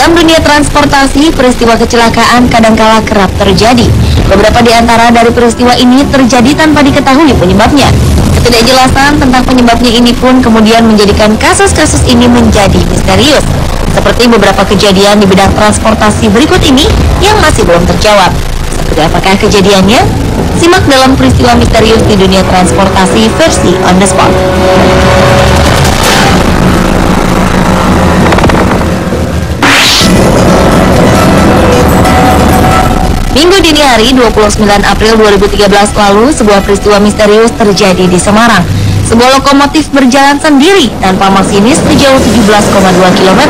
Dalam dunia transportasi, peristiwa kecelakaan kadangkala kerap terjadi. Beberapa di antara dari peristiwa ini terjadi tanpa diketahui penyebabnya. Ketidakjelasan tentang penyebabnya ini pun kemudian menjadikan kasus-kasus ini menjadi misterius. Seperti beberapa kejadian di bidang transportasi berikut ini yang masih belum terjawab. Seperti apakah kejadiannya? Simak dalam peristiwa misterius di dunia transportasi versi On The Spot. Minggu dini hari 29 April 2013 lalu, sebuah peristiwa misterius terjadi di Semarang. Sebuah lokomotif berjalan sendiri tanpa masinis sejauh 17,2 km.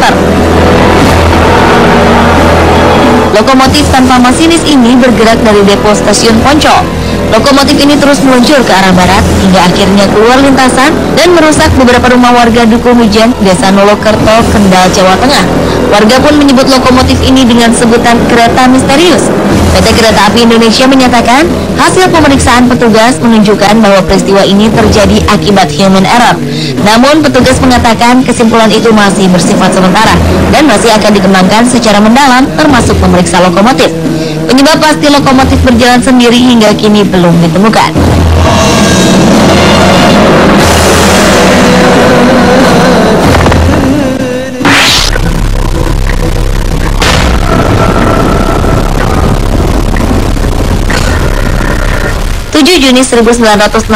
Lokomotif tanpa masinis ini bergerak dari depo stasiun Poncol. Lokomotif ini terus meluncur ke arah barat hingga akhirnya keluar lintasan dan merusak beberapa rumah warga Duku Hujan, Desa Nolokerto, Kendal, Jawa Tengah. Warga pun menyebut lokomotif ini dengan sebutan kereta misterius. PT Kereta Api Indonesia menyatakan hasil pemeriksaan petugas menunjukkan bahwa peristiwa ini terjadi akibat human error. Namun petugas mengatakan kesimpulan itu masih bersifat sementara dan masih akan dikembangkan secara mendalam termasuk memeriksa lokomotif. Penyebab pasti lokomotif berjalan sendiri hingga kini belum ditemukan. Juni 1965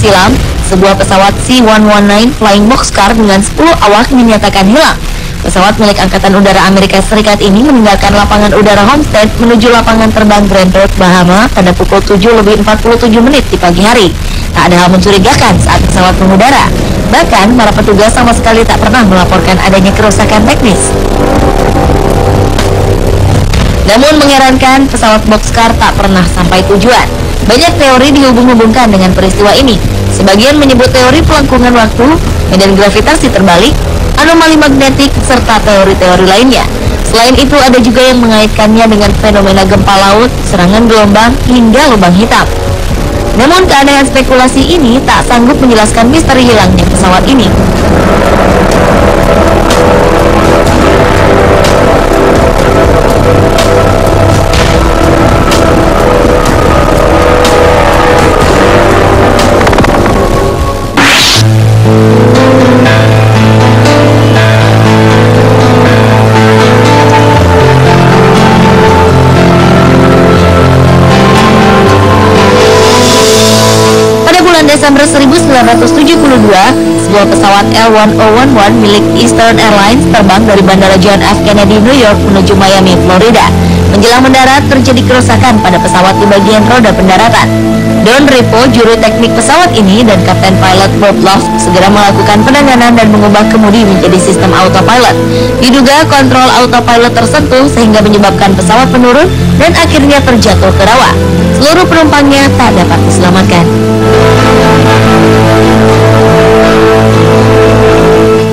silam, sebuah pesawat C-119 Flying Boxcar dengan 10 awak dinyatakan hilang. Pesawat milik Angkatan Udara Amerika Serikat ini meninggalkan lapangan udara Homestead menuju lapangan terbang Grand Road, Bahama pada pukul 7:47 di pagi hari. Tak ada hal mencurigakan saat pesawat mengudara. Bahkan, para petugas sama sekali tak pernah melaporkan adanya kerusakan teknis. Namun mengherankan, pesawat Boxcar tak pernah sampai tujuan. Banyak teori dihubung-hubungkan dengan peristiwa ini. Sebagian menyebut teori pelengkungan waktu, medan gravitasi terbalik, anomali magnetik, serta teori-teori lainnya. Selain itu, ada juga yang mengaitkannya dengan fenomena gempa laut, serangan gelombang, hingga lubang hitam. Namun keanehan spekulasi ini tak sanggup menjelaskan misteri hilangnya pesawat ini. Desember 1972, sebuah pesawat L-1011 milik Eastern Airlines terbang dari Bandara John F. Kennedy, New York menuju Miami, Florida. Menjelang mendarat, terjadi kerusakan pada pesawat di bagian roda pendaratan. Don Repo, juru teknik pesawat ini, dan Kapten Pilot Bob Love segera melakukan penanganan dan mengubah kemudi menjadi sistem autopilot. Diduga kontrol autopilot tersentuh sehingga menyebabkan pesawat menurun dan akhirnya terjatuh ke rawa. Seluruh penumpangnya tak dapat diselamatkan.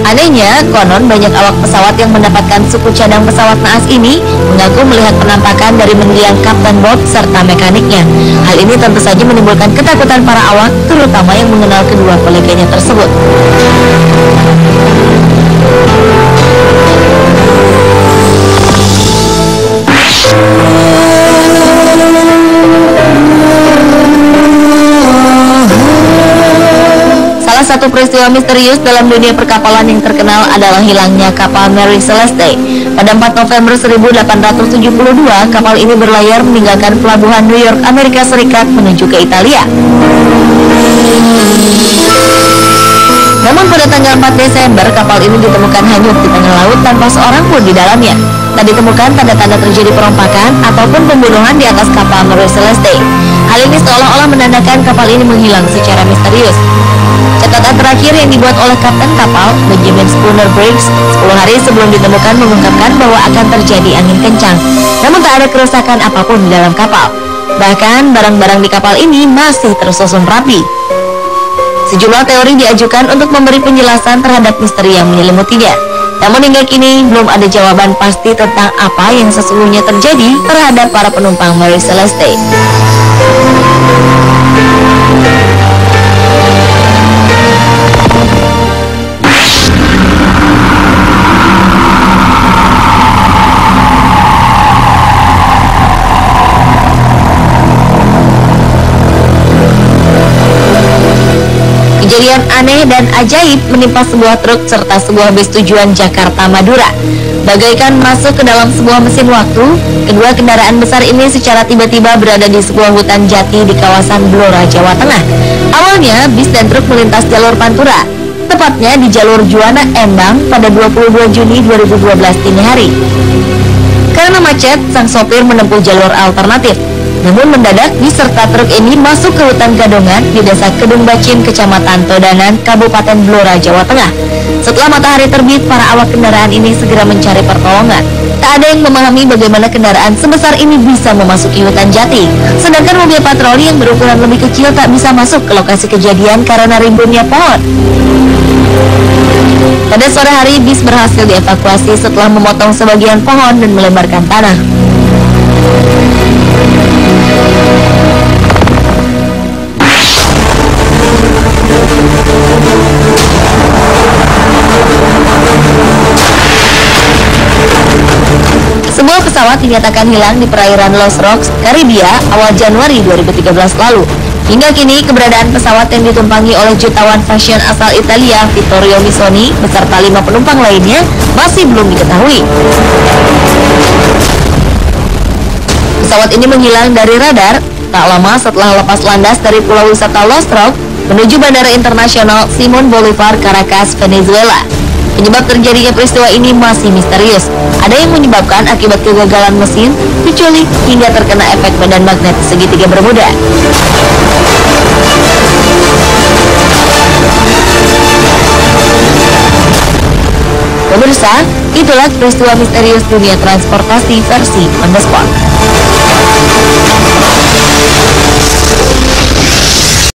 Anehnya, konon banyak awak pesawat yang mendapatkan suku cadang pesawat naas ini mengaku melihat penampakan dari mendiang Kapten Bob serta mekaniknya. Hal ini tentu saja menimbulkan ketakutan para awak, terutama yang mengenal kedua koleganya tersebut. Satu peristiwa misterius dalam dunia perkapalan yang terkenal adalah hilangnya kapal Mary Celeste. Pada 4 November 1872, kapal ini berlayar meninggalkan pelabuhan New York, Amerika Serikat menuju ke Italia. Namun pada tanggal 4 Desember, kapal ini ditemukan hanyut di tengah laut tanpa seorang pun di dalamnya. Tak ditemukan tanda-tanda terjadi perompakan ataupun pembunuhan di atas kapal Mary Celeste. Hal ini seolah-olah menandakan kapal ini menghilang secara misterius. Catatan terakhir yang dibuat oleh kapten kapal, Benjamin Spooner Briggs, 10 hari sebelum ditemukan mengungkapkan bahwa akan terjadi angin kencang. Namun tak ada kerusakan apapun di dalam kapal. Bahkan barang-barang di kapal ini masih tersusun rapi. Sejumlah teori diajukan untuk memberi penjelasan terhadap misteri yang menyelimutinya. Namun hingga kini belum ada jawaban pasti tentang apa yang sesungguhnya terjadi terhadap para penumpang Mary Celeste. Kejadian aneh dan ajaib menimpa sebuah truk serta sebuah bus tujuan Jakarta Madura. Bagaikan masuk ke dalam sebuah mesin waktu, kedua kendaraan besar ini secara tiba-tiba berada di sebuah hutan jati di kawasan Blora, Jawa Tengah. Awalnya, bis dan truk melintas jalur Pantura, tepatnya di jalur Juwana Embang pada 22 Juni 2012 dini hari. Karena macet, sang sopir menempuh jalur alternatif. Namun mendadak bis serta truk ini masuk ke hutan gadongan di desa Kedung Bacin, Kecamatan Todanan, Kabupaten Blora, Jawa Tengah. Setelah matahari terbit, para awak kendaraan ini segera mencari pertolongan. Tak ada yang memahami bagaimana kendaraan sebesar ini bisa memasuki hutan jati. Sedangkan mobil patroli yang berukuran lebih kecil tak bisa masuk ke lokasi kejadian karena rimbunnya pohon. Pada sore hari, bis berhasil dievakuasi setelah memotong sebagian pohon dan melebarkan tanah. Sebuah pesawat dinyatakan hilang di perairan Los Roques, Karibia awal Januari 2013 lalu. Hingga kini, keberadaan pesawat yang ditumpangi oleh jutawan fashion asal Italia, Vittorio Missoni, beserta 5 penumpang lainnya masih belum diketahui. Pesawat ini menghilang dari radar tak lama setelah lepas landas dari pulau wisata Los Roques menuju Bandara Internasional Simon Bolivar, Caracas, Venezuela. Penyebab terjadinya peristiwa ini masih misterius. Ada yang menyebabkan akibat kegagalan mesin, kecuali hingga terkena efek badan magnet segitiga Bermuda. Pemirsa, itulah peristiwa misterius dunia transportasi versi on the spot.